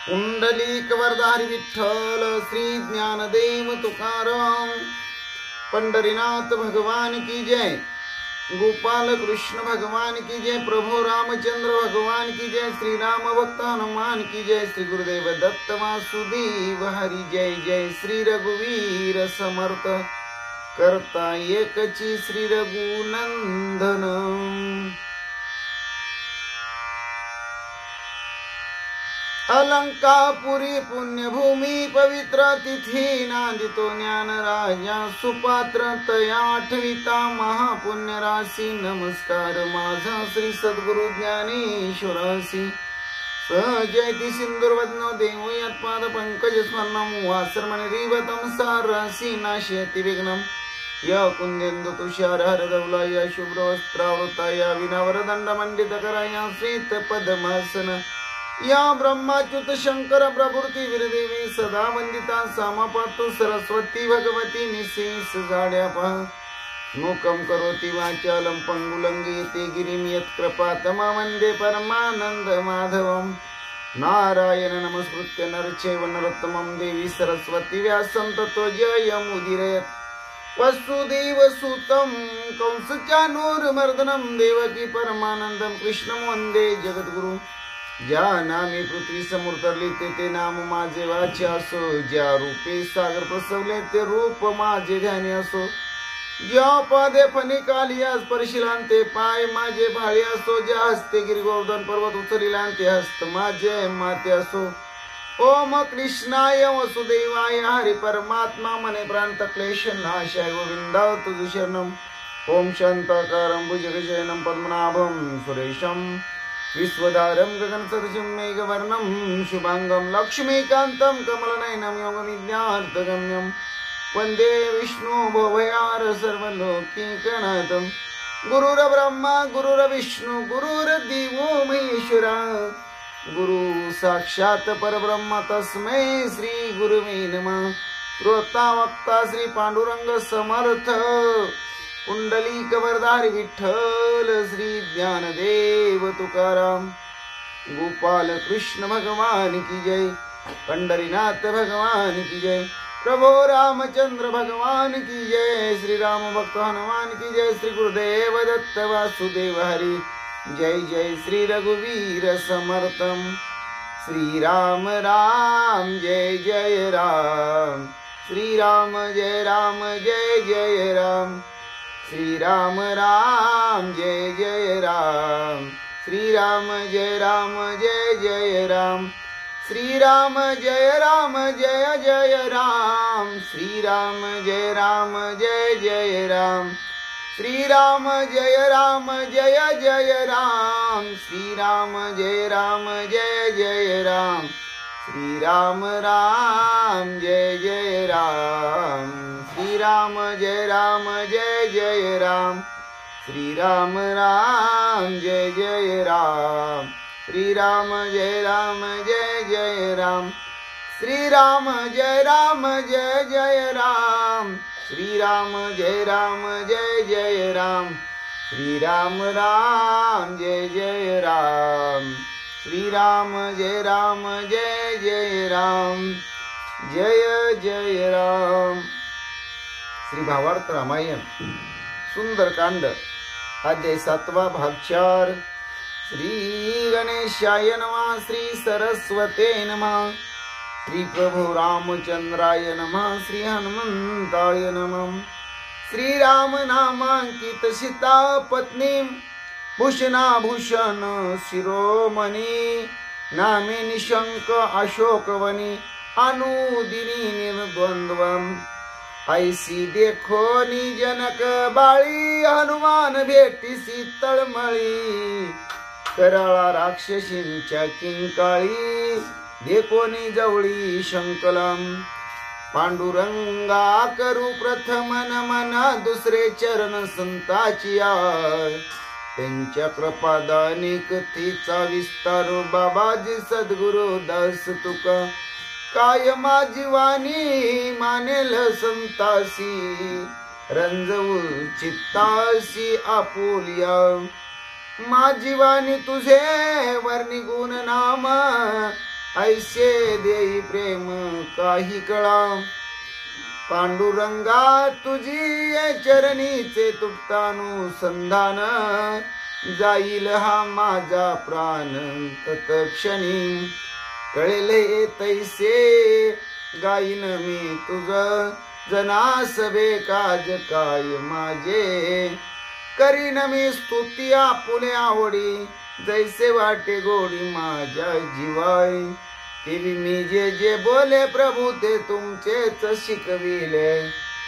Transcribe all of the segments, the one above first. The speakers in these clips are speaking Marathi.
पुंडलिक वरदारी विठ्ठल श्री ज्ञानदेव तुकाराम पंढरीनाथ भगवान की जय। गोपाल कृष्ण भगवान की जय। प्रभु रामचंद्र भगवान की जय। श्री राम भक्त हनुमान की जय। श्री गुरुदेव दत्त वासुदेव हरि जय जय। श्री रघुवीर समर्थ करता एकची श्री रघुनंदन। अलंकापुरी पुण्यभूमी पवित्र तिथी नांदितो ज्ञान राजा सुपात्र तया आठविता महापुण्य राशी। नमस्कार माझा श्री सद्गुरु ज्ञानेश्वरासी। सहजयती सिंदूरवदनो देवो यत्पाद पंकज स्मरणम वासरमणि रिवतम सारासी नाशयति विघ्नम। या कुंदेन्दु तुषार हरदौला या शुभ्र वस्त्रावृता या विनवरदंड मंडित करा या श्वेत पद्मासन या ब्रह्माच्युत शंकर प्रभृती वीरदेवी सदा वंदिता सामापातु सरस्वती भगवती निशेष जाड्या पहा। मूकं करोति वाचालं पंगुलंघयते गिरिं यत्कृपातमं वन्दे परमानंद माधवं। नारायण नमस्कृत्य नरचैव नरोत्तमं देवी सरस्वती व्यासं ततो जयमुदीरयेत्। वसुदेवसुतं कंसचाणूरमर्दनं देवकी परमानंदं कृष्णं वन्दे जगद्गुरुं। ज्या नामी पृथ्वी समोर तरली ते नाम माझे वाचे असो। ज्या रूपे सागर पसवले ते रूप माझे ध्यानी असो। ज्या पादे फणिकालिया स्पर्शिलांते पाय माझे भाळे असो। ज्या हस्ते गिरिगोवर्धन पर्वत उचलिला ते हस्त माझे माते असो। ओम कृष्णाय वसुदेवाय हरि परमात्मा मने प्रांत क्लेश नाशाय गोविंदा तुझ शरणम। ओम शांताकारं भुजगशयनं पद्मनाभं सुरेशं विश्वधारं गगनसदृशं मेघवर्णं शुभांगं लक्ष्मीकान्तं कमलनयनं योगविद्यार्थगम्यं वन्दे विष्णु भवयार सर्वलोकीकनाथं। गुरुर्ब्रह्मा गुरुर्विष्णु गुरुर्देवो महेश्वरा गुरु साक्षात् परब्रह्म तस्मै श्री गुरुवे नमः। श्रोता वक्ता श्री पांडुरंग समर्थ पुंडलिक वरदारी विठ्ठल श्री ज्ञानदेव तुकाराम। गोपाल कृष्ण भगवान की जय। पंढरीनाथ भगवान की जय। प्रभु रामचंद्र भगवान की जय। श्री राम भक्त हनुमान की जय। श्री गुरुदेव दत्त वासुदेव हरि जय जय। श्री रघुवीर समर्थम। श्री राम राम जय जय राम। श्री राम जय जय राम। श्री राम राम जय जय राम। श्री राम जय जय राम। श्री राम जय जय राम। श्री राम जय जय राम। श्री राम जय जय राम। श्री राम जय जय राम। श्री राम राम जय जय राम। श्री राम जय जय राम। श्री राम जय जय राम। श्री राम जय जय राम। श्री राम जय जय राम। श्री राम जय जय राम। श्री राम जय जय राम। श्री राम जय जय राम। जय जय राम। श्री भावार्थ रामायण सुंदरकांड अध्याय 7 भाग 4। श्री गणेशाय नमः। श्री सरस्वते नमः। श्री प्रभु रामचंद्राय नमः। श्री हनुमंताय नमः। श्री राम नामांकित सीता पत्नी भूषणाभूषण शिरोमणी नामे निशंक अशोकवनी अनुदिनी निर्द्वंद्वम। ऐसी देखो जनक बाळी हनुमान भेटीसी तळमळी। कराळा राक्षसींच्या किंकाळी देखोनी जवळी शंकलम। पांडुरंगा करू प्रथम नमन दुसरे चरण संताची आळ। त्यांच्या कृपादानी कथेचा विस्तार बाबाजी सद्गुरु दास तुका। काय माझी वाणी मानेल संतासी रंजवू चित्तासी आपुलिया। माझी वाणी तुझे वर्णी गुण नाम ऐसे देई प्रेम काही कळा पांडुरंगा तुझी चरणीचे तुप्तानुसंधान जाईल हा माझा प्राण तत्क्षणी कळले तैसे गाईन मी तुझ जनासवे काज काय माझे करीन मी स्तुती आपुले आवडी जैसे वाटे गोडी माझ्या जीवाय तेवी मी जे जे बोले प्रभू ते तुमचेच शिकविले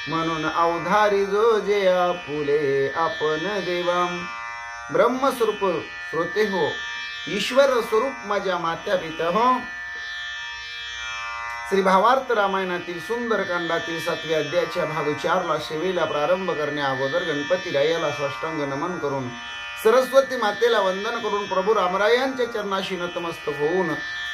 म्हणून अवधारी जो जे आपुले आपण देवा ब्रह्मस्वरूप श्रोते हो ईश्वर स्वरूप माझ्या मात्या पिता हो श्री भावार्थ रामायणातील सुंदरकांडातील 7व्या अध्यायाच्या भाग 4ला सेवेला प्रारंभ करण्या अगोदर गणपती रायाला साष्टांग नमन करून सरस्वती मातेला वंदन करून प्रभू रामरायांच्या चरणाशी नतमस्तक होऊन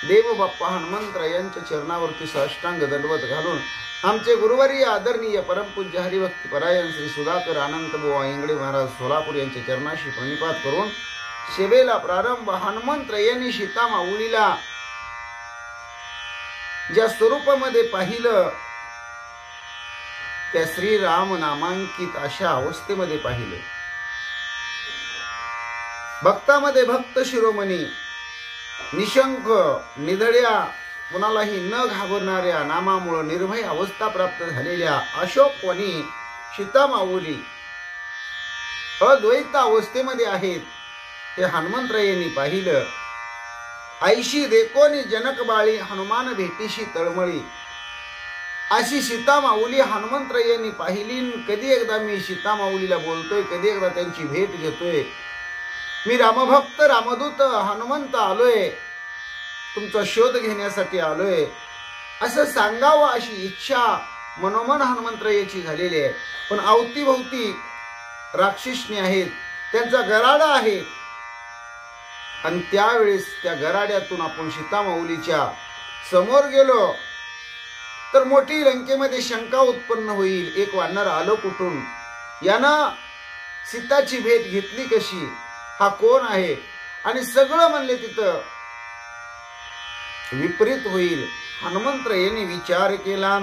देव बाप्पा हनुमंतरायांच्या चरणावरती साष्टांग दंडवत घालून आमचे गुरुवर्य आदरणीय परमपूज्य हरिभक्ती परायण श्री सुधाकर आनंद बुवा इंगळे महाराज सोलापूर यांच्या चरणाशी प्रणिपात करून सेवेला प्रारंभ हनुमंतरायांनी सीता माऊलीला ज्या स्वरूपामध्ये पाहिलं त्या श्रीराम नामांकित अशा अवस्थेमध्ये पाहिलं भक्तामध्ये भक्त शिरोमणी निशंक निधड्या कुणालाही न घाबरणाऱ्या नामामुळे निर्भय अवस्था प्राप्त झालेल्या अशोक वनी सीता माऊली अद्वैत अवस्थेमध्ये आहेत हे हनुमंतरायांनी पाहिलं ऐशी देखोनी जनक बाळी हनुमान भेटीशी तळमळी अशी सीता माऊली हनुमंतरायांनी पाहिली कधी एकदा मी सीता माऊलीला बोलतोय कधी एकदा त्यांची भेट घेतोय मी रामभक्त रामदूत हनुमंत आलोय तुमचा शोध घेण्यासाठी आलोय असं सांगावं अशी इच्छा मनोमन हनुमंतरायाची झालेली आहे पण अवतीभोवती राक्षसनी आहेत त्यांचा गराडा आहे आणि त्यावेळेस त्या गराड्यातून आपण सीता माऊलीच्या समोर गेलो तर मोठी लंकेमध्ये शंका उत्पन्न होईल एक वानर आलो कुठून यानं सीताची भेट घेतली कशी हा कोण आहे आणि सगळं म्हणले तिथं विपरीत होईल हनुमंतरायांनी विचार केला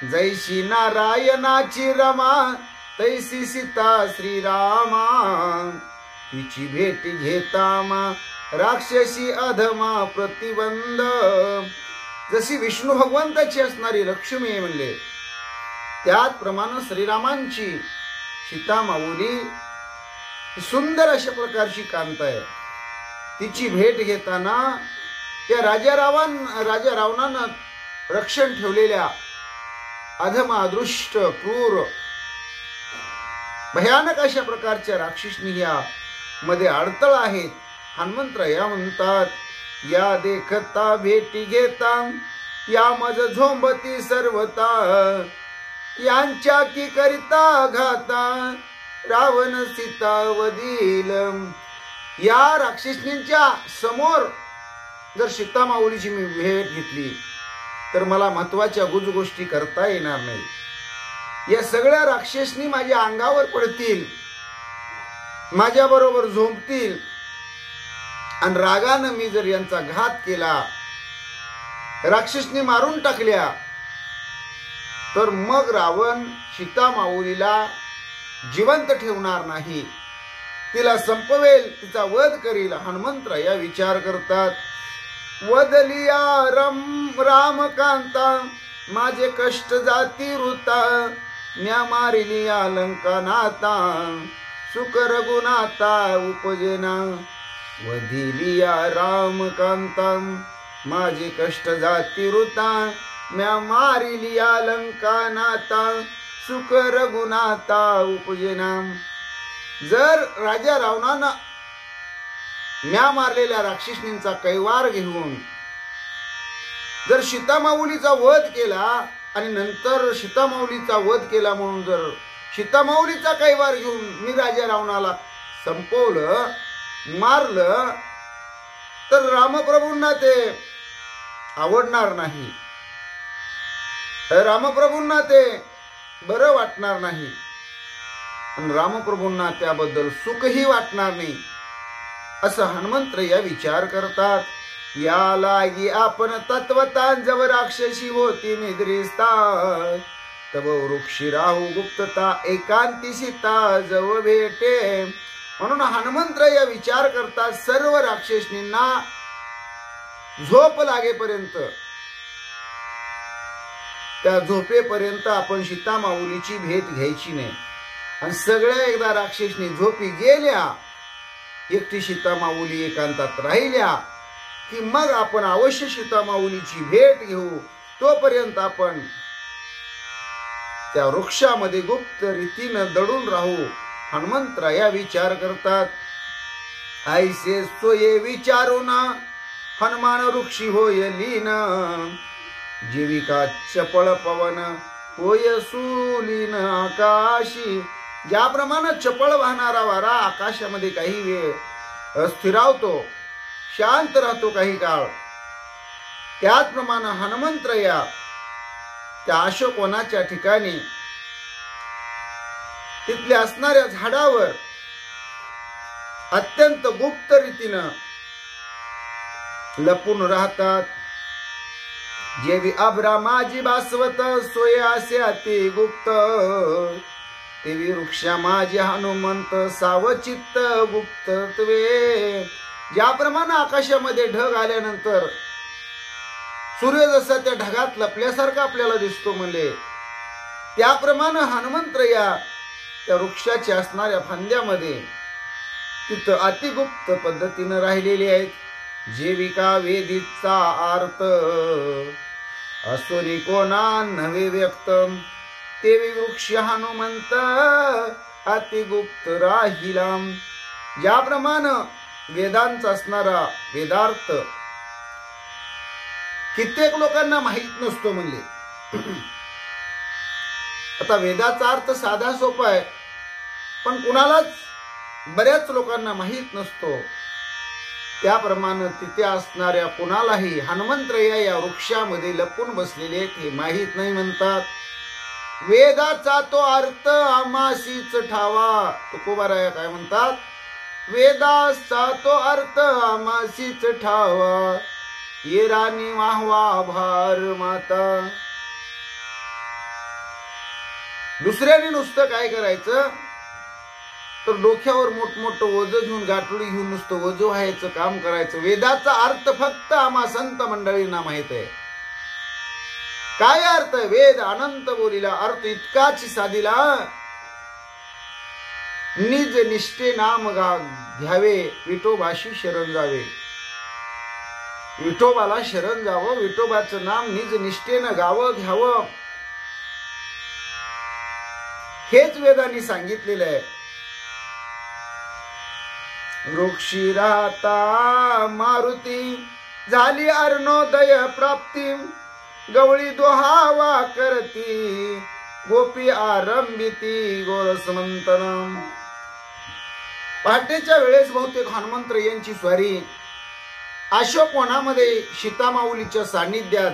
जैशी नारायणाची रमा तैसी सीता श्रीरामा तिची भेट घेता मा राक्षसी अधमा प्रतिबंध जशी विष्णू भगवंताची असणारी लक्ष्मी आहे म्हणले त्याचप्रमाणे श्रीरामांची सीता माऊली सुंदर अशा प्रकारची कांत आहे तिची भेट घेताना त्या राजा रावणानं रक्षण ठेवलेल्या अधमा अदृष्ट क्रूर भयानक अशा प्रकारच्या राक्षसनी या मध्ये अडथळ आहेत हनुमंतराया म्हणतात या देखता भेटी घेता या मज झोंबती सर्वता यांच्या की करिता घाता रावण सीता वदील या राक्षसनींच्या समोर जर सीता माऊलीची मी भेट घेतली तर मला महत्वाच्या गोष्टी करता येणार नाही या सगळ्या राक्षसनी माझ्या अंगावर पडतील माझ्या बरोबर झोंबतील आणि रागानं मी जर यांचा घात केला राक्षसनी मारून टाकल्या तर मग रावण सीता माऊलीला जिवंत ठेवणार नाही तिला संपवेल तिचा वध करील हनुमंतराया विचार करतात वदलिया रामकांता माझे कष्ट जाती वृता म्या मारिलिया लंका नाता सुख रघुनाथा उपजेना वदिलिया रामकांता माझे कष्ट जाती वृता म्या मारिलिया लंका नाता सुख रघुनाथा उपजेना जर राजा रावणानं म्या मारलेल्या राक्षसनींचा कैवार घेऊन जर सीता माऊलीचा वध केला आणि नंतर सीता माऊलीचा वध केला म्हणून जर सीता माऊलीचा कैवार घेऊन मी राजा रावणाला संपवलं मारलं तर रामप्रभूंना ते आवडणार नाही रामप्रभूंना ते बरं वाटणार नाही आणि रामप्रभूंना त्याबद्दल सुखही वाटणार नाही असं हनुमंतराया विचार करतात या लागी आपण तत्वता जव राक्षसी होती निद्रिस्ता तव वृक्षी राहू गुप्तता एकांती सीता जव भेटे. म्हणून हनुमंत या विचार करतात सर्व राक्षसनींना झोप लागेपर्यंत, त्या झोपेपर्यंत आपण सीता माऊलीची भेट घ्यायची नाही. आणि सगळ्या एकदा राक्षसनी झोपी गेल्या, एकटी सीता माऊली एकांतात राहिल्या की मग आपण अवश्य सीता माऊलीची भेट घेऊ. तोपर्यंत आपण त्या वृक्षामध्ये गुप्त रीतीनं दडून राहू. हनुमंतराया विचार करतात. ऐसे सोये विचारून हनुमान वृक्षी होय लीन जीविका चपळ पवन होय सुलीन आकाशी. ज्याप्रमाणे चपळ वाहणारा वारा आकाशामध्ये काही वेळ स्थिरावतो, शांत राहतो काही काळ, त्याचप्रमाणे हनुमंतराया त्या अशोकवनाच्या ठिकाणी तिथल्या असणाऱ्या झाडावर अत्यंत गुप्त रीतीनं लपून राहतात. जेवी अभ्रा माझी भासवत सोय असे अति गुप्त तेवी वृक्षा माझी हनुमंत सावचित्त गुप्तत्वे. ज्याप्रमाणे आकाशामध्ये ढग आल्यानंतर सूर्य जसा त्या ढगात लपल्यासारखा आपल्याला दिसतो म्हणले, त्याप्रमाणे हनुमंतराया त्या वृक्षाच्या असणाऱ्या फांद्यामध्ये तिथं अतिगुप्त पद्धतीनं राहिलेले आहेत. जेविका वेदीचा अर्थ असोनी कोणा नव्हे व्यक्त तेवी वृक्ष हनुमंत अतिगुप्त राहिला. ज्याप्रमाणे वेदांचा असणारा वेदार्थ कित्येक लोकांना माहित नसतो म्हणले. आता वेदाचा अर्थ साधा सोपा आहे, पण कुणालाच बऱ्याच लोकांना माहित नसतो. त्याप्रमाणे तिथे असणाऱ्या कुणालाही हनुमंतराया या वृक्षामध्ये लपून बसलेले हे माहित नाही म्हणतात. वेदाचा तो अर्थ आमासीच ठावा. तुकोबाराया काय म्हणतात? वेदाचा तो अर्थ आमासीच ठावा ये राणी वाहवा भार माता. दुसऱ्याने नुसतं काय करायचं तर डोक्यावर मोठमोठं ओझं घेऊन गाठोडी घेऊन नुसतं ओझं व्हायचं काम करायचं. वेदाचा अर्थ फक्त आम्हा संत मंडळींना माहित आहे. काय अर्थ? वेद अनंत बोलीला अर्थ इतकाच साधिला निज निष्ठे नाम घ्यावे विठोबाशी शरण जावे. विठोबाला शरण जावं, विठोबाचं नाम निज निष्ठेनं गावं घ्यावं, हेच वेदांनी सांगितलेलं आहे. वृक्षी राहता मारुती झाली अरुणोदय प्राप्ती गवळी दोहावा करती गोपी आरंभिती गोरसमंतनम. पहाटेच्या वेळेस बहुतेक हनुमंतरायांची स्वारी अशोकवनामध्ये सीतामाऊलीच्या सान्निध्यात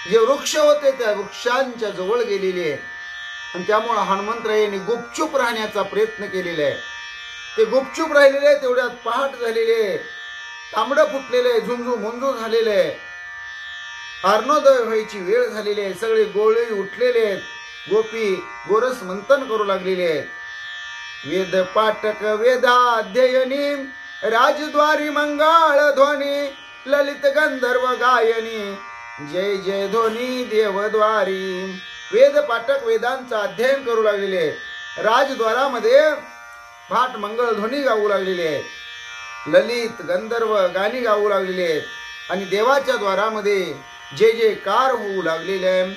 जे वृक्ष होते त्या वृक्षांच्या जवळ गेलेली आहे. आणि त्यामुळे हनुमंतरायांनी गुपचूप राहण्याचा प्रयत्न केलेला आहे. ते गुपचूप राहिलेले, तेवढ्यात पहाट झालेले, तांबडं फुटलेले, झुंजू मुंजू झालेले, अरुणोदय व्हायची वेळ झालेली आहे. सगळे गोळे उठलेले आहेत. गोपी गोरस मंथन करू लागलेले आहेत. वेद पाठक वेदाध्ययनी राजद्वारी मंगळ ध्वनी ललित गंधर्व गायनी जय जय ध्वनी देवद्वारी. वेद पाठक वेदांचं अध्ययन करू लागलेले आहेत. राजद्वारामध्ये भाट मंगळ ध्वनी गाऊ लागलेले आहेत. ललित गंधर्व गाणी गाऊ लागलेले आहेत. आणि देवाच्या द्वारामध्ये जे जे कार होऊ लागलेले आहे.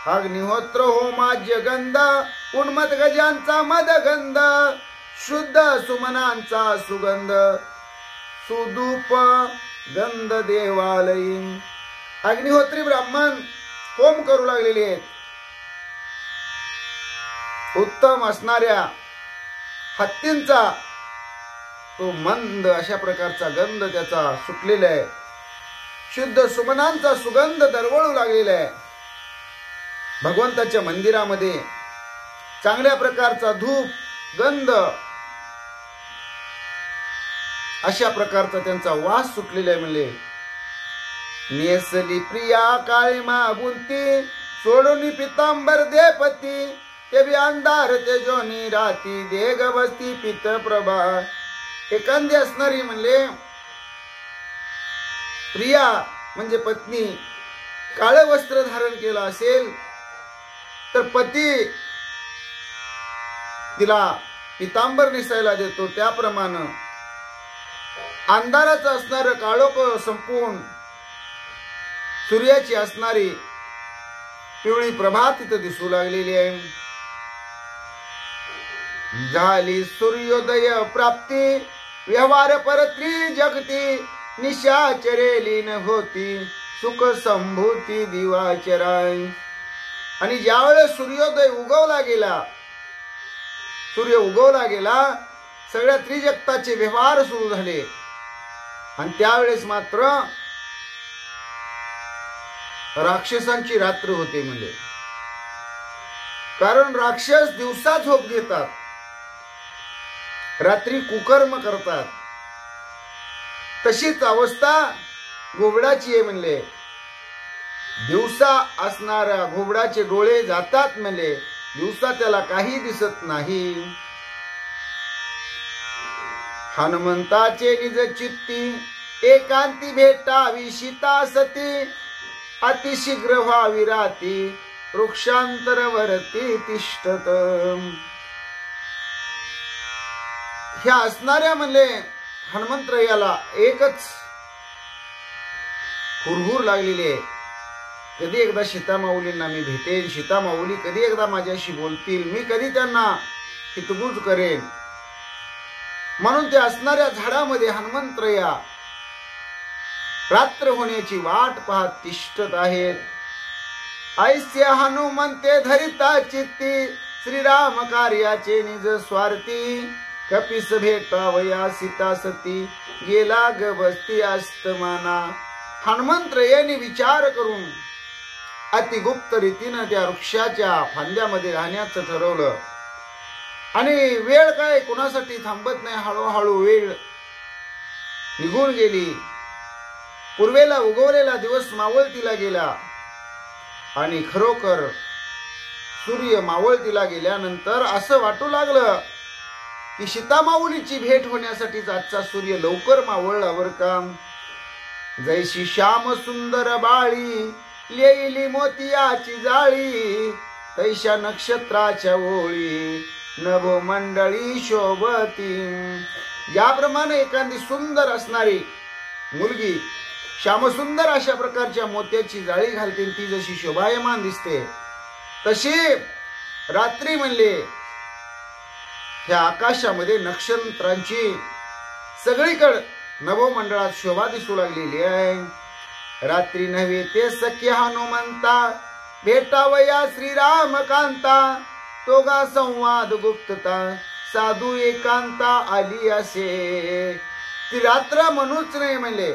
अग्निहोत्र होमाज्य गंध उन्मत गजांचा मदगंध शुद्ध सुमनांचा सुगंध सुधूप गंध देवालयी. अग्निहोत्री ब्राह्मण होम करू लागलेले आहेत. उत्तम असणाऱ्या हत्तींचा तो मंद अशा प्रकारचा गंध त्याचा सुटलेला आहे. शुद्ध सुमनांचा सुगंध दरवळू लागलेला आहे. भगवंताच्या मंदिरामध्ये चांगल्या प्रकारचा धूप गंध अशा प्रकारचा त्यांचा वास सुटलेला आहे. म्हणले नेसली प्रिया काळी मागुंती सोडून पितांबर देपती ते बी अंधार तेजोनी राती देग बसती पित प्रभा. एखादी असणारी म्हणले प्रिया म्हणजे पत्नी काळे वस्त्र धारण केलं असेल तर पती तिला पितांबर नेसायला देतो. त्याप्रमाणे अंधाराचं असणारं काळोख संपून सूर्याची असणारी पिवळी प्रभा तिथं दिसू लागलेली आहे. झाली सूर्योदय प्राप्ती व्यवहार परत्री जगती निशाचरे न होती सुख संभूती दिवाचराय. आणि ज्यावेळेस सूर्योदय उगवला गेला, सूर्य उगवला गेला, सगळ्या त्रिजगताचे व्यवहार सुरू झाले. आणि त्यावेळेस मात्र राक्षसांची रात्र होते. म्हणजे कारण राक्षस दिवसा झोप घेतात, रात्री कुकर्म करतात. तशीच अवस्था घोबडाची आहे. म्हणले दिवसा असणाऱ्या घोबडाचे डोळे जातात. म्हणले दिवसा त्याला काही दिसत नाही. हनुमंताचे निज चित्ती एकांती भेटावी सीता सती अतिशीघ्र व्हावी राती वृक्षांतरवरती तिष्ठत. ह्या असणाऱ्या म्हणले हनुमंतरायाला एकच हुरहुर लागलेली आहे. कधी एकदा सीतामाऊलींना मी भेटेन, सीतामाऊली कधी एकदा माझ्याशी बोलतील, मी कधी त्यांना हितगुज करेन. म्हणून ते असणाऱ्या झाडामध्ये हनुमंतराया रात्र होण्याची वाट पाहत तिष्ठत आहेत. ऐस्य हनुमंते धरिता चित्ती श्रीराम कार्याचे निज स्वार्थी कपिस भेटावया सीता सती गेला ग बसती अस्तमाना. हनुमंतरायाने विचार करून अतिगुप्त रीतीनं त्या वृक्षाच्या फांद्यामध्ये राहण्याचं ठरवलं. आणि वेळ काय कोणासाठी थांबत नाही. हळूहळू वेळ निघून गेली. पूर्वेला उगवलेला दिवस मावळतीला गेला. आणि खरोखर सूर्य मावळतीला गेल्यानंतर असं वाटू लागलं की सीतामाऊलीची भेट होण्यासाठी आजचा सूर्य लवकर मावळला वर का. जैशी श्याम सुंदर बाळी लेईली मोतियाची जाळी तैशा नक्षत्राच्या ओळी नभो मंडळी शोभती. याप्रमाणे एखादी सुंदर असणारी मुलगी श्यामसुंदर अशा प्रकारच्या मोत्याची जाळी घालते, ती जशी शोभायमान दिसते तशी रात्री म्हणले ह्या आकाशामध्ये नक्षत्रांची सगळीकडे नभोमंडळात शोभा दिसू लागलेली आहे. रात्री नव्हे ते सख्य हनुमंता भेटावया श्रीराम कांता तोगा संवाद गुप्तता साधू एकांता आली असे. ती रात्र म्हणूच नाही म्हणले,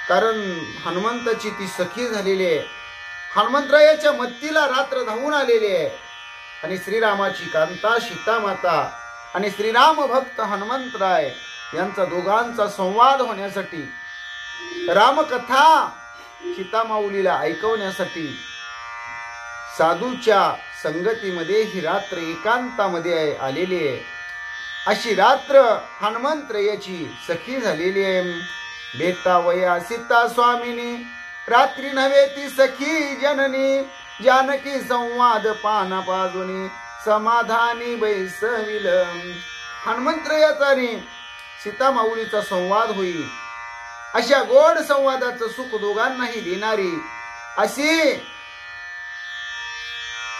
कारण हनुमंताची ती सखी झालेली आहे. हनुमंतरायाच्या मत्तीला रात्र धावून आलेली आहे. आणि श्रीरामाची कांता सीतामाता आणि श्रीराम भक्त हनुमंतराय यांचा दोघांचा संवाद होण्यासाठी, रामकथा सीतामाऊलीला ऐकवण्यासाठी साधूच्या संगतीमध्ये ही रात्र एकांतामध्ये आलेली आहे. अशी रात्र हनुमंतरायाची सखी झालेली आहे. भेटावया सीता स्वामिनी रात्री नव्हे ती सखी जननी जानकी संवाद पाना पाजुनी समाधानी बैसविल. हनुमंतरायाचा आणि सीतामाऊलीचा संवाद होईल. अशा गोड संवादाचं सुख दोघांनाही देणारी अशी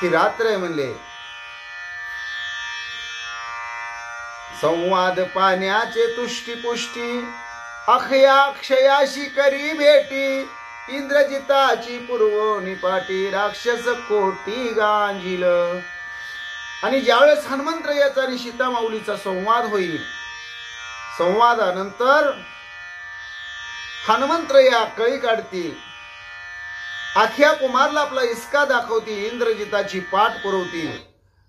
ही रात्र आहे म्हणले. संवाद पाण्याचे तुष्टी पुष्टी अखया क्षयाशी करी भेटी इंद्रजिताची पूर्वोनी पाटी राक्षस कोटी गांजिल. आणि ज्यावेळेस हनुमंतरायाचा आणि सीतामाऊलीचा संवाद होईल, संवादानंतर हनुमंतराया कळी काढतील, अख्या कुमारला आपला इसका दाखवतील, इंद्रजिताची पाठ पुरवतील,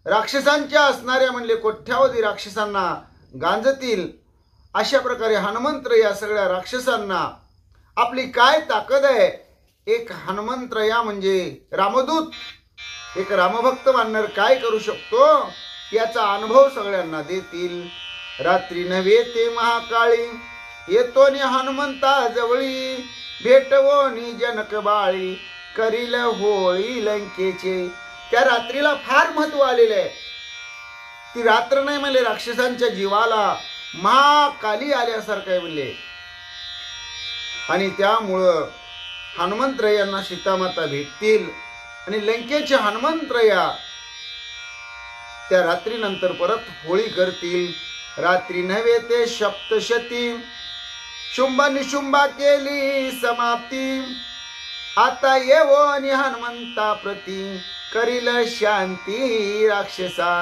राक्षसांच्या असणाऱ्या म्हणले कोट्यावधी राक्षसांना गांजतील अशा प्रकारे हनुमंत या सगळ्या राक्षसांना आपली काय ताकद आहे, एक हनुमंत या म्हणजे रामदूत, एक रामभक्त वानर काय करू शकतो याचा अनुभव सगळ्यांना देतील. रात्री नव्हे ते महाकाळी येतो नि हनुमंता जवळी, भेटवोनी जनक बाळी करील होळी लंकेचे. त्या रात्रीला फार महत्व आलेलं आहे. ती रात्र नाही म्हणले राक्षसांच्या जीवाला महाकाली आल्यासारखं आहे म्हणले. आणि त्यामुळं हनुमंतरायांना सीतामाता भेटतील आणि लंकेचे हनुमंतराया त्या रात्रीनंतर परत होळी करतील. रात्री नव्हे ते सप्तशती शुंभ निशुंभा केली समाप्ती, आता येवो आणि हनुमंता प्रती करील शांती राक्षसा.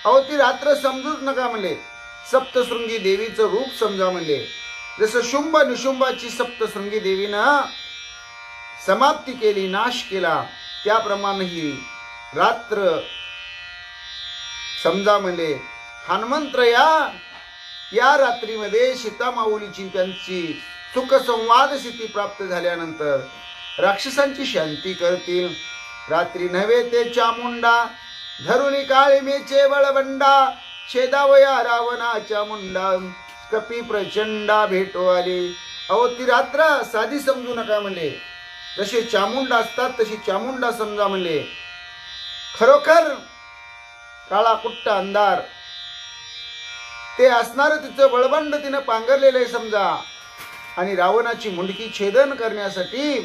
अहो ती रात्र समजूच नका म्हणले, सप्तशृंगी देवीचं रूप समजा म्हणले. जसं शुंभ निशुंभाची सप्तशृंगी देवीनं समाप्ती केली, नाश केला, त्याप्रमाणे ही रात्र समजा म्हणले. हनुमंतराया या रात्रीमध्ये सीता माऊलीची त्यांची सुख संवाद स्थिती प्राप्त झाल्यानंतर राक्षसांची शांती करतील. रात्री नव्हे ते चामुंडा धरुणी काळीमेचे बळबंडा, छेदावया रावणाच्या मुंडा कपी प्रचंडा भेटो आले. अहो ती रात्र साधी समजू नका म्हणले, जसे चामुंडा असतात तशी चामुंडा समजा म्हणले. खरोखर काळा कुट्टा अंधार ते असणार तिचं बळबंड तिनं पांघरलेलं आहे समजा. आणि रावणाची मुंडकी छेदन करण्यासाठी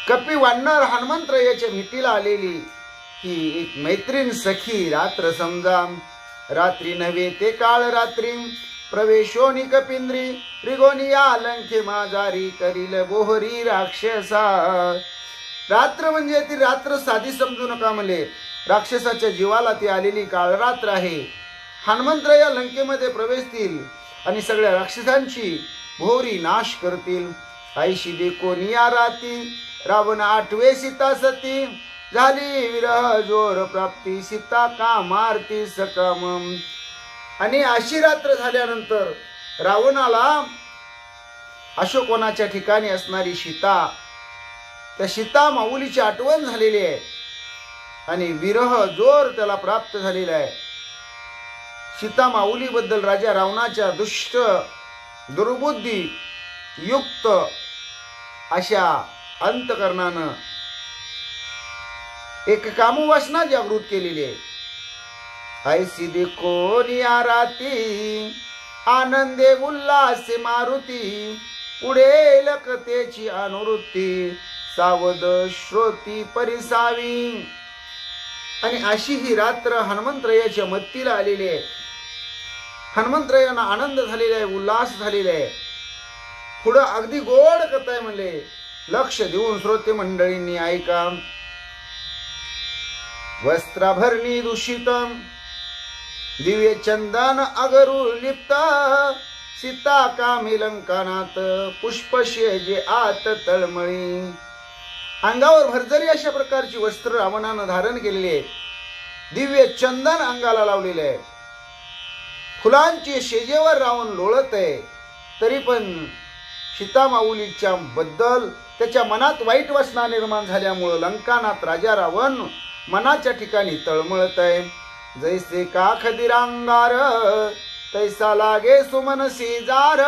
कपी वानर हनुमंतरायाच्या भेटीला आलेली ही एक मैत्रीण सखी रात्र समजा. रात्री नव्हे ते काळ रात्री प्रवेशोनी कपिंद्री रिगोनिया लंके माझारी करील बोहरी राक्षसा. रात्र म्हणजे ती रात्र साधी समजू नका म्हणले, राक्षसाच्या जीवाला ती आलेली काळ रात्र आहे. हनुमंतराया लंकेमध्ये प्रवेशतील आणि सगळ्या राक्षसांची भोरी नाश करतील. आईशी देखोनिया राती रावण आठवे सीता सती, झाली विरह जोर प्राप्ती सीता का मारती सकम. आणि अशी रात्र झाल्यानंतर रावणाला अशोकवनाच्या ठिकाणी असणारी सीता, त्या सीता माऊलीची आठवण झालेली आहे आणि विरह जोर त्याला प्राप्त झालेला आहे. सीता माऊली बद्दल राजा रावणाच्या दुष्ट दुर्बुद्धी युक्त अशा अंतकरणानं एक कामवासना जागृत केलेली आहे. ऐसी देखो निया राती आनंदे उल्हासे मारुती, पुढे लकतेची अनुवृत्ती सावध श्रोती परिसावी. आणि अशी ही रात्र हनुमंतरायाच्या मत्तीला आलेली आहे. हनुमंतरायांना आनंद झालेला आहे, उल्हास झालेला आहे. पुढं अगदी गोड कथाय म्हणले, लक्ष देऊन श्रोते मंडळींनी ऐका. वस्त्राभरणी दूषित दिव्य चंदन अगरू लिप्त, सीता कामी लंकानात पुष्पशे जे आत तळमळी. अंगावर भरजरी अशा प्रकारची वस्त्र रावणानं धारण केलेली आहे. दिव्य चंदन अंगाला लावलेले आहे. फुलांची शेजेवर रावण लोळत आहे. तरी पण सीता माऊलीच्या बद्दल त्याच्या मनात वाईट वासना निर्माण झाल्यामुळं लंकानाथ राजा रावण मनाच्या ठिकाणी तळमळत आहे. जैसे का खदिरांगार तैसा लागे सुमन सीजार,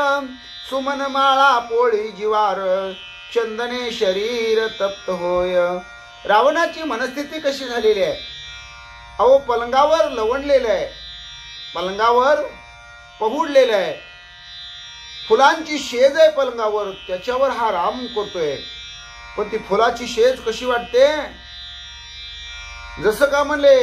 सुमन माळा पोळी जिवार चंदने शरीर तप्त होय. रावणाची मनस्थिती कशी झालेली आहे. अहो पलंगावर लवणलेलं आहे, पलंगावर पहुडलेलं आहे, फुलांची शेज आहे पलंगावर, त्याच्यावर हा राम करतोय. पण ती फुलाची शेज कशी वाटते, जसं का म्हणले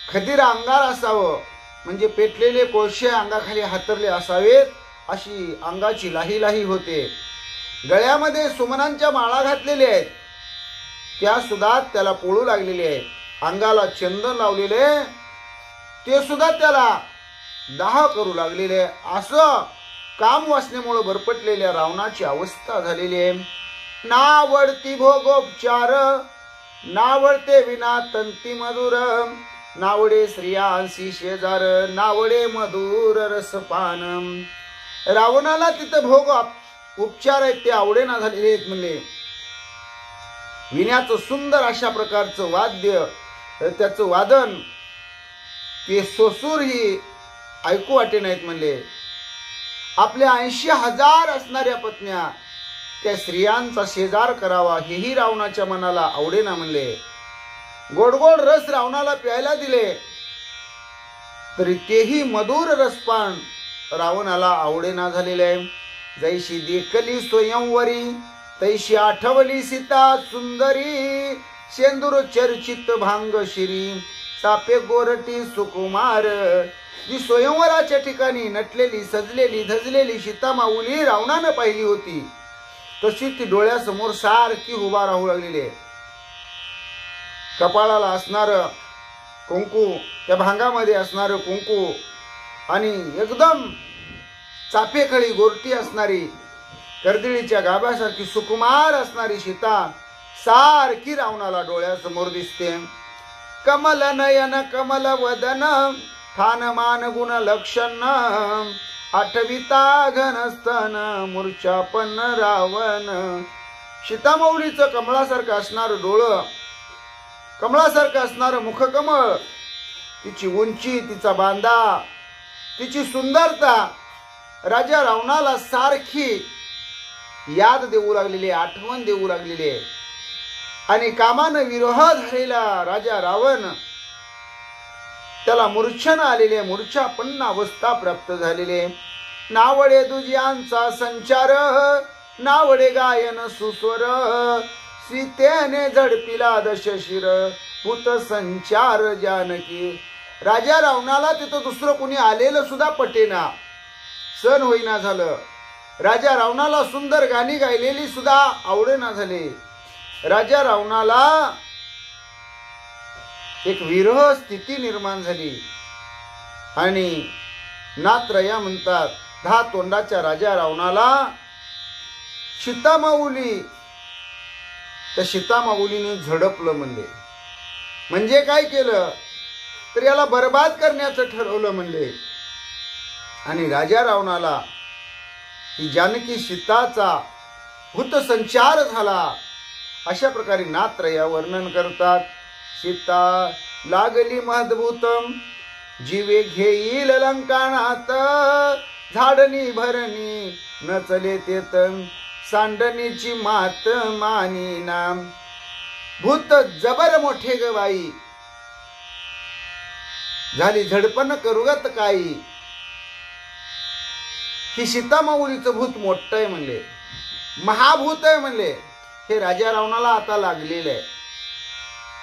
खदीर अंगार असावं, म्हणजे पेटलेले कोळशे अंगाखाली हातरले असावेत अशी अंगाची लाही लाही होते. गळ्यामध्ये सुमनांच्या माळा घातलेल्या आहेत, त्या सुद्धा त्याला पोळू लागलेले आहेत. अंगाला चंदन लावलेले ते सुद्धा त्याला दाह करू लागलेले. असं काम वासनेमुळे बरपटलेल्या रावणाची अवस्था झालेली आहे. नावडती भोगोपचार नावडते विना तंती मधुर, नावडे स्त्रियांसी शेजार, नावडे मधुर रसपान. रावणाला तिथं भोग उपचार आहेत ते आवडेना झालेले आहेत. म्हणले विण्याचं सुंदर अशा प्रकारचं वाद्य, त्याचं वादन ते सोसूर ही ऐकू वाटे नाहीत. म्हणले आपल्या 80,000 असणाऱ्या पत्न्या त्या स्त्रियांचा शेजार करावा हेही रावणाच्या मनाला आवडेना. म्हणले गोड गोड रस रावणाला प्यायला दिले तरी तेही मधुर रसपान रावणाला आवडेना झालेले आहे. जैशी देखली स्वयंवरी तैशी आठवली सीता सुंदरी, शेंदूर चर्चित भांग शिरी चापे गोरटी सुकुमार. जी स्वयंवराच्या ठिकाणी नटलेली सजलेली धजलेली सीता माऊली रावणानं पाहिली होती तशी ती डोळ्यासमोर सारखी उभा राहू लागलेली आहे. कपाळाला असणार कुंकू, त्या भांगामध्ये असणार कुंकू आणि एकदम चापेखळी गोरटी असणारी कर्दिळीच्या गाभ्यासारखी सुकुमार असणारी सीता सारखी रावणाला डोळ्यासमोर दिसते. कमल नयन कमल वदन ठान मान गुण लक्षण, आठविता घनस्तन मूर्छा पण रावण. सीतामाऊलीचं कमळासारखं असणारं डोळं, कमळासारखं असणारं मुखकमळ, तिची उंची, तिचा बांधा, तिची सुंदरता राजा रावणाला सारखी याद देऊ लागलेली, आठवण देऊ लागलेली आहे. आणि कामानं विरोह झालेला राजा रावण त्याला मूर्छना आलेले, मूर्छापन्न अवस्था प्राप्त झालेले. नावडे दुजियांचा संचार, नावडे गायन सुस्वर, सीतेने झडपिला दशशिर भूत संचार जानकी. राजा रावणाला तिथं दुसरं कोणी आलेलं सुद्धा पटेना, सण होईना झालं. राजा रावणाला सुंदर गाणी गायलेली सुद्धा आवडेना झाले. राजा रावणाला एक विरह स्थिती निर्माण झाली. आणि नात्रया म्हणतात 10 तोंडाच्या राजा रावणाला सीतामाऊली, त्या सीतामाऊलीने झडपलं. म्हणले म्हणजे काय केलं तर याला बर्बाद करण्याचं ठरवलं. म्हणले आणि राजा रावणाला ही जानकी सीताचा भूतसंचार झाला अशा प्रकारे नात्रया वर्णन करतात. सीता लागली महद्भूतम जीवे घेईल लंकाणात, झाडणी भरणी नचले तेत सांडणीची मात मानी नाम. भूत जबर मोठे ग बाई झाली झडपण करुगत काही. ही सीतामाऊलीचं भूत मोठं आहे म्हणले, महाभूत आहे म्हणले. हे राजा रावणाला आता लागलेलं आहे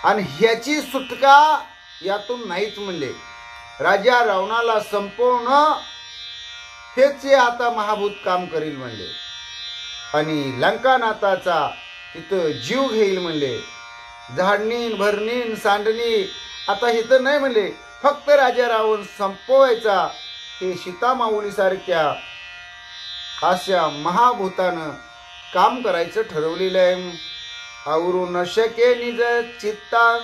आणि ह्याची सुटका यातून नाहीच म्हणले. राजा रावणाला संपवण हेच आता महाभूत काम करील म्हणले. आणि लंकानाथाचा तिथं जीव घेईल म्हणले. झाडणीन भरणीन सांडणी आता इथं नाही म्हणले, फक्त राजा रावण संपवायचा. हे सीतामाऊली सारख्या अशा महाभूतानं काम करायचं ठरवलेलं आहे. आवरू न शके निज चित्ता,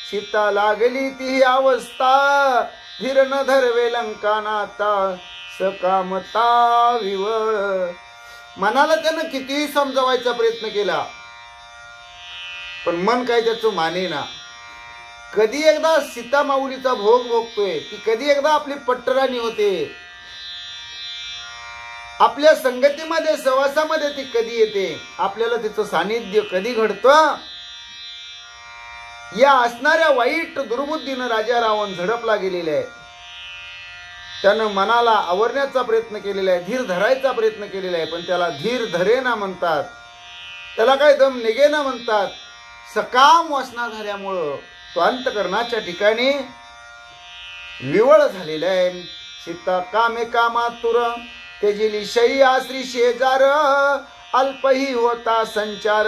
सीता लागली ती अवस्था, धीर न धरवे लंकानाथा सकामता विवळ. मनाला त्यानं कितीही समजवायचा प्रयत्न केला पण मन काय त्याचं मानेना. कधी एकदा सीतामाऊलीचा भोग भोगतोय, ती कधी एकदा आपली पट्टराणी होते, आपल्या संगतीमध्ये सहवासामध्ये ती कधी येते, आपल्याला तिचं सानिध्य कधी घडतं. या असणाऱ्या वाईट दुर्बुद्धीनं राजा रावण झडपला गेलेला आहे. त्यानं मनाला आवरण्याचा प्रयत्न केलेला आहे, धीर धरायचा प्रयत्न केलेला आहे, पण त्याला धीर धरेना म्हणतात, त्याला काय दम निघेना म्हणतात. सकाम वासना झाल्यामुळं तो अंतकरणाच्या ठिकाणी विवळ झालेला आहे. सीता कामे कामातुर तेजिली शय्या श्री शेजार, अल्पही होता संचार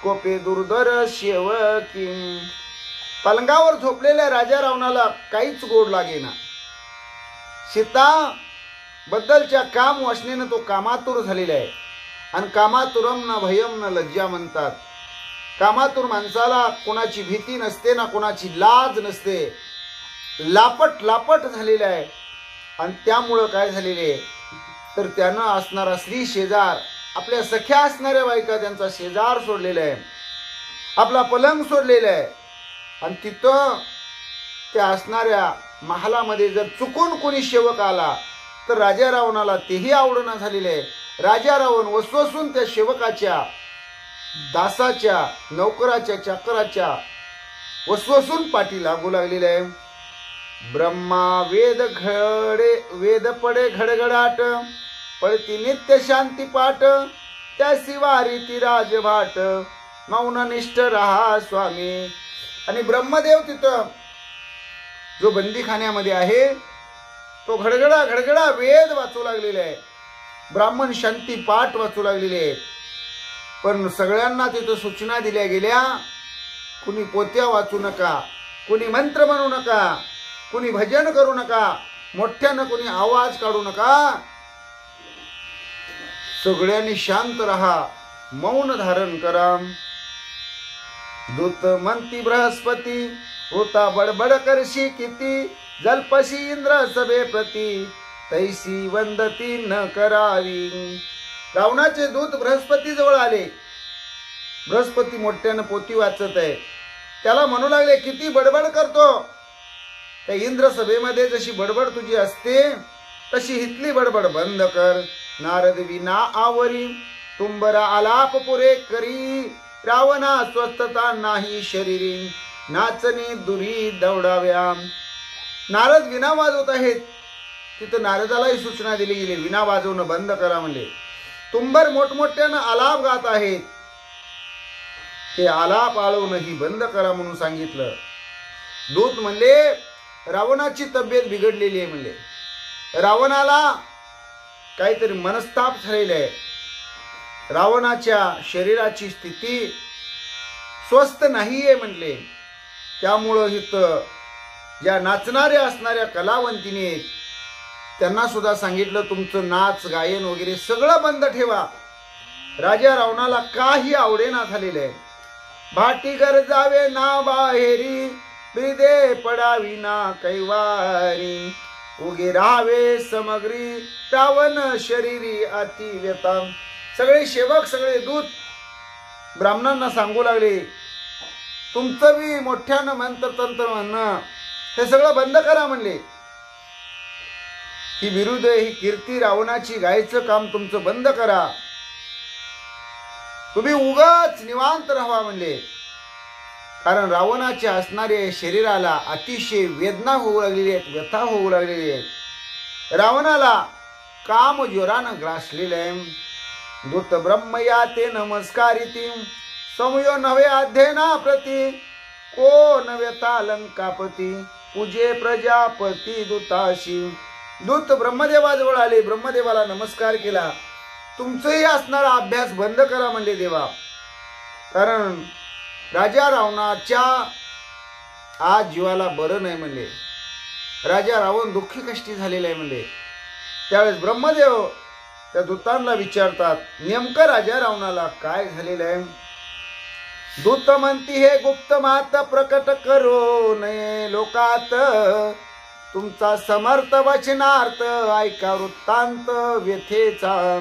कोपे दुर्धर शेवकी. पलंगावर झोपलेल्या राजा रावणाला काहीच गोड लागेना. सीता बद्दलच्या काम वासनेनं तो कामातुर झालेला आहे. आणि कामातुरम न भयम न लज्जा म्हणतात. कामातुर माणसाला कोणाची भीती नसते ना कोणाची लाज नसते. लापट लापट झालेला आहे. आणि त्यामुळं काय झालेले तर त्यानं असणारा स्त्री शेजार, आपल्या सख्या असणाऱ्या बायका त्यांचा शेजार सोडलेला आहे, आपला पलंग सोडलेला आहे. आणि तिथं त्या असणाऱ्या महालामध्ये जर चुकून कोणी सेवक आला तर राजा रावणाला तेही आवडणं झालेले आहे. राजा रावण वसवसून त्या सेवकाच्या, दासाच्या, नौकराच्या, चाकराच्या वसवसून पाठी लागू लागलेले आहे. ब्रह्मा वेद पडे घडघडाट, पडती नित्य शांती पाठ, त्या शिवारी ती राजभाट, मौननिष्ठ रहा स्वामी. आणि ब्रह्मदेव तिथं जो बंदीखान्यामध्ये आहे तो घडघडा घडघडा वेद वाचू लागलेले आहे, ब्राह्मण शांती पाठ वाचू लागलेले आहेत. पण सगळ्यांना तिथं सूचना दिल्या गेल्या, कुणी पोत्या वाचू नका, कुणी मंत्र म्हणू नका, कुणी भजन करू नका, मोठ्यानं कुणी आवाज काढू नका, सगळ्यांनी शांत रहा, मौन धारण करा. दूत म्हणती बृहस्पती, होता बडबड करशी किती, जल्पशी इंद्र सभे प्रती, तैसी वंदती न करावी. रावणाचे दूत बृहस्पती जवळ आले. बृहस्पती मोठ्यानं पोती वाचत आहे. त्याला म्हणू लागले, किती बडबड करतो. त्या इंद्र सभेमध्ये जशी बडबड तुझी असते तशी हितली बडबड बंद कर. नारद विना आवरी, तुंबरा आलाप पुरे करी, रावणा स्वस्थता नाही शरीरी, नाचणी दुरी दौडाव्या. नारद विना वाजवत आहेत. तिथं नारदालाही सूचना दिली गेली, विना वाजवणं बंद करा म्हणले. तुंबर मोठमोठ्यानं आलाप गात आहेत, ते आलाप आळवणं ही बंद करा म्हणून सांगितलं. दूत म्हणले, रावणाची तब्येत बिघडलेली आहे म्हणले. रावणाला काहीतरी मनस्ताप झालेला आहे. रावणाच्या शरीराची स्थिती स्वस्थ नाहीये म्हणले. त्यामुळं इथं ज्या नाचणाऱ्या असणाऱ्या कलावंतीने त्यांना सुद्धा सांगितलं, तुमचं नाच गायन वगैरे सगळं बंद ठेवा. राजा रावणाला काही आवडेना झालेलं आहे. भाटी गरजावे ना बाहेरी, बिदे पडावी ना कैवारी, उगे राहावे समग्री, रावण शरीरी अति व्यथा. सगळे सेवक, सगळे दूत ब्राह्मणांना सांगू लागले, तुमचं बी मोठ्यानं मंत्र तंत्र म्हणणं हे सगळं बंद करा म्हणले. ही विरुद्ध, ही कीर्ती रावणाची गायचं काम तुमचं बंद करा. तुम्ही उगाच निवांत राहावा म्हणले. कारण रावणाच्या असणाऱ्या शरीराला अतिशय वेदना होऊ लागलेली आहेत, व्यथा होऊ लागलेली आहेत. रावणाला काम ज्वरानं ग्रासलेलं आहे. दूत ब्रह्म या ते नमस्कारिती, समयो नवे अध्ययना प्रती, कोण व्यथा लंकापती, पूजे प्रजापती दूताशी. दूत ब्रह्मदेवाजवळ आले, ब्रह्मदेवाला नमस्कार केला. तुमचंही असणारा अभ्यास बंद करा म्हणले देवा. कारण राजा रावणाच्या आज जीवाला बरं नाही म्हणले. राजा रावण दुःखी कष्टी झालेला आहे म्हणले. त्यावेळेस ब्रह्मदेव त्या दूतांना विचारतात, नेमकं राजा रावणाला काय झालेलं आहे. दूत म्हणती, हे गुप्त मात प्रकट करो नये लोकात, तुमचा समर्थ वचनार्थ ऐका वृत्तांत व्यथेचा.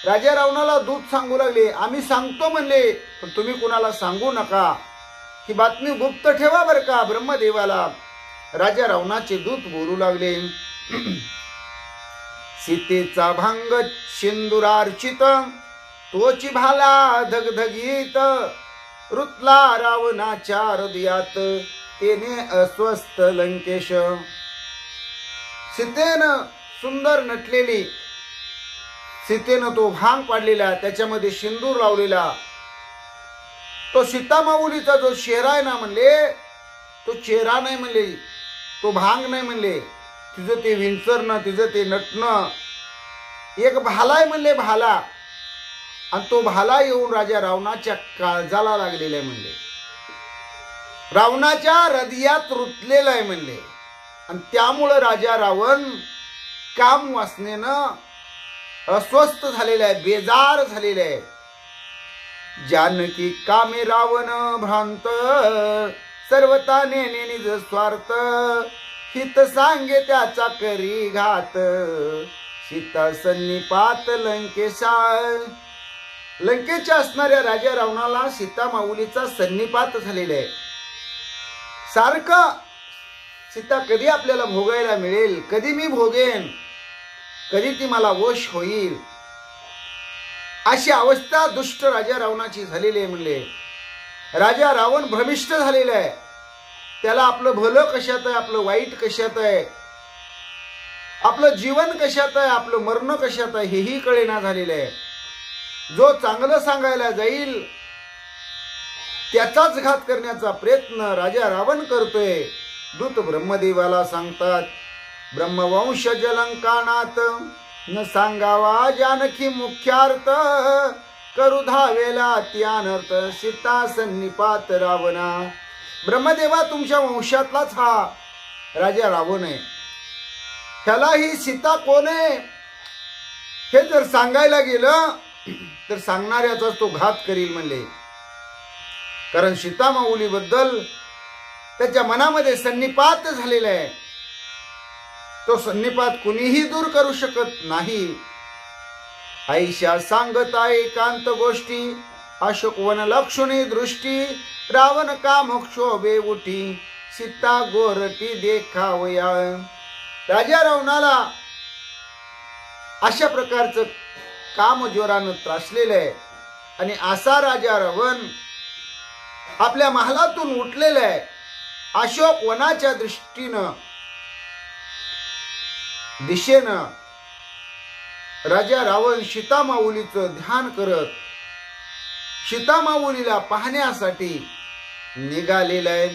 राजा रावणाला दूत सांगू लागले, आम्ही सांगतो म्हणले, पण तुम्ही कुणाला सांगू नका, ही बातमी गुप्त ठेवा बरं का. ब्रह्मदेवाला राजा रावणाचे दूत बोलू लागले, सीतेचा भांग सिंदुरार्चित, तोची भाला धगधगीत, रुतला रावणाच्या हृदयात, तेने अस्वस्थ लंकेश. सीतेनं सुंदर नटलेली, सीतेनं तो भांग पाडलेला, त्याच्यामध्ये सिंदूर लावलेला, तो सीतामाऊलीचा जो चेहरा आहे ना म्हणले, तो चेहरा नाही म्हणले, तो भांग नाही म्हणले, तिचं ते विंचरणं, तिचं ते नटणं एक भाला आहे म्हणले, भाला. आणि तो भाला येऊन राजा रावणाच्या काळजाला लागलेला आहे म्हणले, रावणाच्या हृदयात रुतलेला आहे म्हणले. आणि त्यामुळं राजा रावण काम वासनेनं अस्वस्थ झालेला आहे, बेजार झालेला आहे. जानकी कामे रावण भ्रांत, सर्वता नेने निज स्वार्थ, हित सांगे त्याचा करी घात, सीता सन्निपात लंकेशा. लंकेच्या असणाऱ्या राजा रावणाला सीता माऊलीचा सन्निपात झालेला आहे. सारखं सीता कधी आपल्याला भोगायला मिळेल, कधी मी भोगेन, कधी ती मला वश होईल, अशी अवस्था दुष्ट राजा रावणाची झालेली आहे. म्हणले राजा रावण भ्रमिष्ट झालेला आहे. त्याला आपलं भलं कशात आहे, आपलं वाईट कशात आहे, आपलं जीवन कशात आहे, आपलं मरण कशात आहे, हेही कळेना झालेलं आहे. जो चांगलं सांगायला जाईल त्याचाच घात करण्याचा प्रयत्न राजा रावण करतोय. दूत ब्रह्मदेवाला सांगतात, ब्रह्मवंश जलंकानात न सांगावा जानकी मुख्यार्थ, करू धावेला त्यानर्थ सीता सन्निपात रावणा. ब्रह्मदेवा तुमच्या वंशातलाच हा राजा रावण आहे. ह्याला ही सीता कोण आहे हे जर सांगायला गेलं तर सांगणाऱ्याचा तो घात करील म्हणले. कारण सीता माऊली बद्दल त्याच्या मनामध्ये सन्निपात झालेला आहे. तो सन्निपात कुणीही दूर करू शकत नाही. आईशा सांगता एकांत गोष्टी, अशोकवन लक्षणी दृष्टी, रावण काम क्षोभे उठी, सीता गोरटी देखावया. राजा रावणाला अशा प्रकारचं काम जोरानं त्रासलेलं आहे. आणि असा राजा रावण आपल्या महालातून उठलेला आहे. अशोक वनाच्या दिशेनं राजा रावण सीता माऊलीचं ध्यान करत सीता माऊलीला पाहण्यासाठी निघालेला आहे.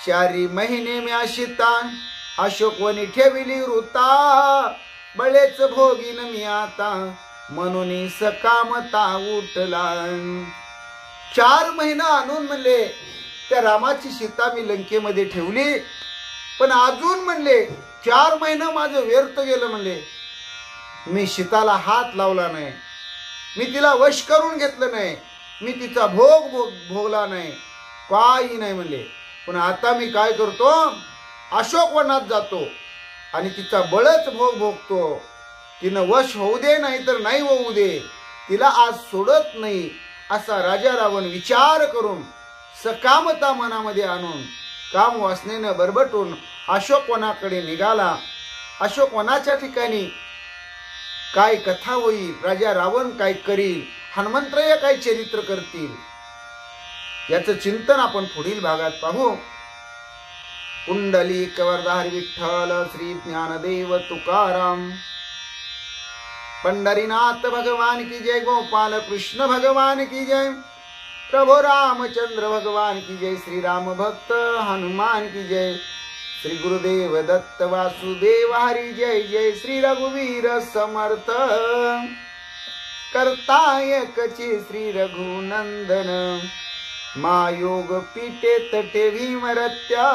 4 महिने म्या सीता अशोकवनी ठेविली वृता, बळेच भोगीन मी आता म्हणून सकामता उठला. 4 महिना आणून म्हणले त्या रामाची सीता मी लंकेमध्ये ठेवली, पण अजून म्हणले 4 महिना माझं व्यर्थ गेलं. म्हणले मी सीताला हात लावला नाही, मी तिला वश करून घेतलं नाही, मी तिचा भोगला नाही, काही नाही म्हणले. पण आता मी काय करतो, अशोकवनात जातो आणि तिचा बळच भोगतो. तिनं वश होऊ दे नाही तर नाही होऊ दे, तिला आज सोडत नाही असा राजा रावण विचार करून सकामता मनामध्ये आणून काम वासनेनं बरबटून अशोकवनाकडे निघाला. अशोकवनाच्या ठिकाणी काय कथा होईल, राजा रावण काय करील, हनुमंतराय काय चरित्र करतील, याचं चिंतन आपण पुढील भागात पाहू. कुंडलिक वरदाहरी विठ्ठल श्री ज्ञानदेव तुकाराम. पंढरीनाथ भगवान की जय. गोपाल कृष्ण भगवान की जय. प्रभु रामचंद्र भगवान की जय. श्री राम भक्त हनुमान की जय. श्री गुरुदेव दत्त वासुदेव हरी जय जय. श्री रघुवीर समर्थ करता एकची श्री रघुनंदन. मायोग पीठे तटे भीमरत्या,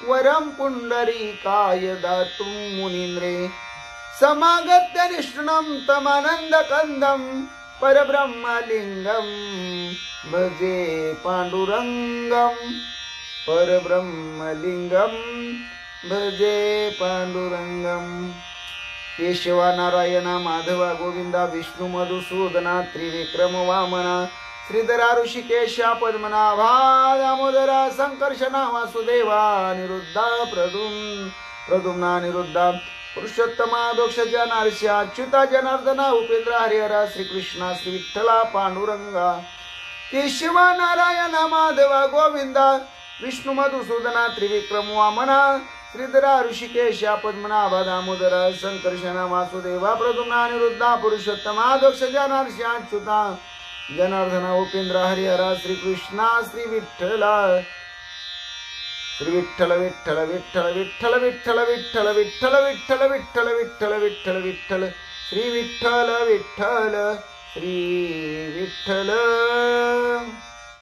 वरम पुंडरीकाय दातुं मुनींद्रे. समागत्य निष्णुनं तमानंद कंदं, परब्रह्मलिंगं भजे पांडुरंगं. परब्रह्मलिंगं भजे पांडुरंगं. केशवा नारायणा माधवा गोविंदा विष्णु मधुसूदना त्रिविक्रम वामना. श्रीधरा ऋषिकेशा पद्मनाभा दामोदरा संकर्षणा वासुदेवा. निरुद्धा प्रद्युम्ना निरुद्धा. पुरुषोत्तमा दोक्षजा नारस्या. अच्युता जनार्दना उपेंद्र हरिहरा. श्रीकृष्णा श्री विठ्ठला पांडुरंगा. केशवा नारायणा माधवा गोविंदा विष्णु मधुसूदना त्रिविक्रम वामना. श्रीधरा ऋषिकेशा पद्मनाभा दामोदरा संकर्षणा वासुदेवा. प्रद्युम्ना निरुद्धा. पुरुषोत्तमा दोक्षजा नारस्या. अच्युता जनार्दना उपेंद्र हरिहरा. श्रीकृष्णा श्री विठ्ठला. श्री विठ्ठल विठ्ठल विठ्ठल विठ्ठल विठ्ठल विठ्ठल विठ्ठल विठ्ठल विठ्ठल विठ्ठल विठ्ठल विठ्ठल. श्री विठ्ठल विठ्ठल श्री विठ्ठल.